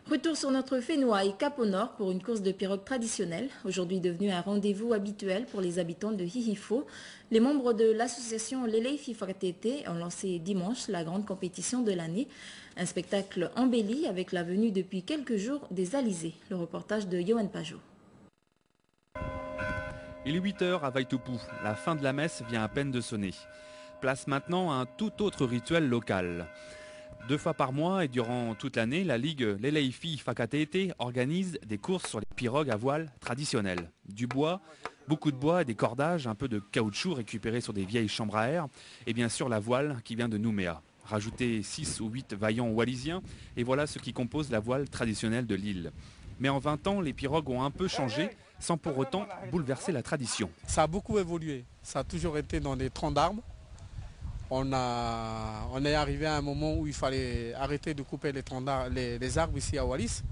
Retour sur notre Fénois Cap au Nord pour une course de pirogue traditionnelle, aujourd'hui devenue un rendez-vous habituel pour les habitants de Hihifo. Les membres de l'association Lele Fifratete ont lancé dimanche la grande compétition de l'année. Un spectacle embelli avec la venue depuis quelques jours des alizés. Le reportage de Yohan Pajot. Il est 8 h à Vaitoupou. La fin de la messe vient à peine de sonner. Place maintenant à un tout autre rituel local. 2 fois par mois et durant toute l'année, la Ligue Leleifi Fakatete organise des courses sur les pirogues à voile traditionnelles. Du bois, beaucoup de bois et des cordages, un peu de caoutchouc récupéré sur des vieilles chambres à air et bien sûr la voile qui vient de Nouméa. Rajoutez 6 ou 8 vaillants wallisiens et voilà ce qui compose la voile traditionnelle de l'île. Mais en 20 ans, les pirogues ont un peu changé sans pour autant bouleverser la tradition. Ça a beaucoup évolué. Ça a toujours été dans des troncs d'arbres. On est arrivé à un moment où il fallait arrêter de couper les arbres ici à Wallis.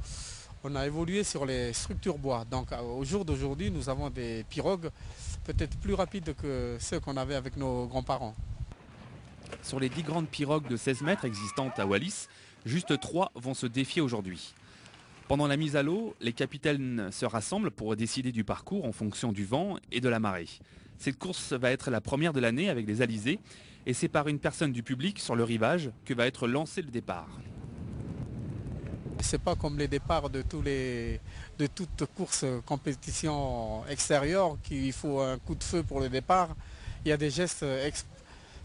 On a évolué sur les structures bois. Donc au jour d'aujourd'hui, nous avons des pirogues peut-être plus rapides que ceux qu'on avait avec nos grands-parents. Sur les 10 grandes pirogues de 16 mètres existantes à Wallis, juste 3 vont se défier aujourd'hui. Pendant la mise à l'eau, les capitaines se rassemblent pour décider du parcours en fonction du vent et de la marée. Cette course va être la première de l'année avec les alizés et c'est par une personne du public sur le rivage que va être lancé le départ. C'est pas comme les départs de toute course compétition extérieure qu'il faut un coup de feu pour le départ. Il y a des gestes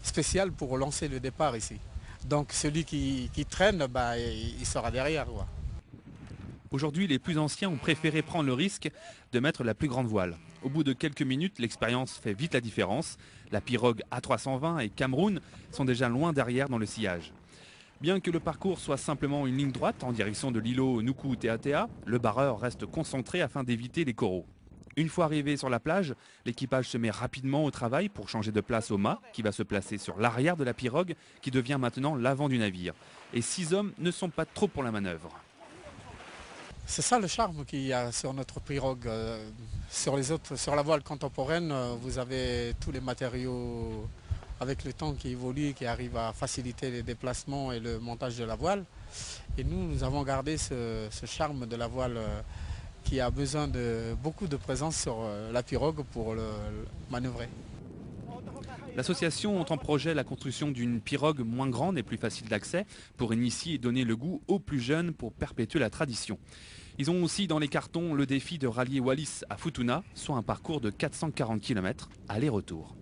spéciaux pour lancer le départ ici. Donc celui qui traîne, il sera derrière, quoi. Aujourd'hui, les plus anciens ont préféré prendre le risque de mettre la plus grande voile. Au bout de quelques minutes, l'expérience fait vite la différence. La pirogue A320 et Cameroun sont déjà loin derrière dans le sillage. Bien que le parcours soit simplement une ligne droite en direction de l'îlot Nuku Teatea, le barreur reste concentré afin d'éviter les coraux. Une fois arrivé sur la plage, l'équipage se met rapidement au travail pour changer de place au mât, qui va se placer sur l'arrière de la pirogue, qui devient maintenant l'avant du navire. Et 6 hommes ne sont pas trop pour la manœuvre. C'est ça le charme qu'il y a sur notre pirogue. Sur la voile contemporaine, vous avez tous les matériaux avec le temps qui évolue, qui arrivent à faciliter les déplacements et le montage de la voile. Et nous avons gardé ce charme de la voile qui a besoin de beaucoup de présence sur la pirogue pour le manœuvrer. L'association ont en projet la construction d'une pirogue moins grande et plus facile d'accès pour initier et donner le goût aux plus jeunes pour perpétuer la tradition. Ils ont aussi dans les cartons le défi de rallier Wallis à Futuna, soit un parcours de 440 km aller-retour.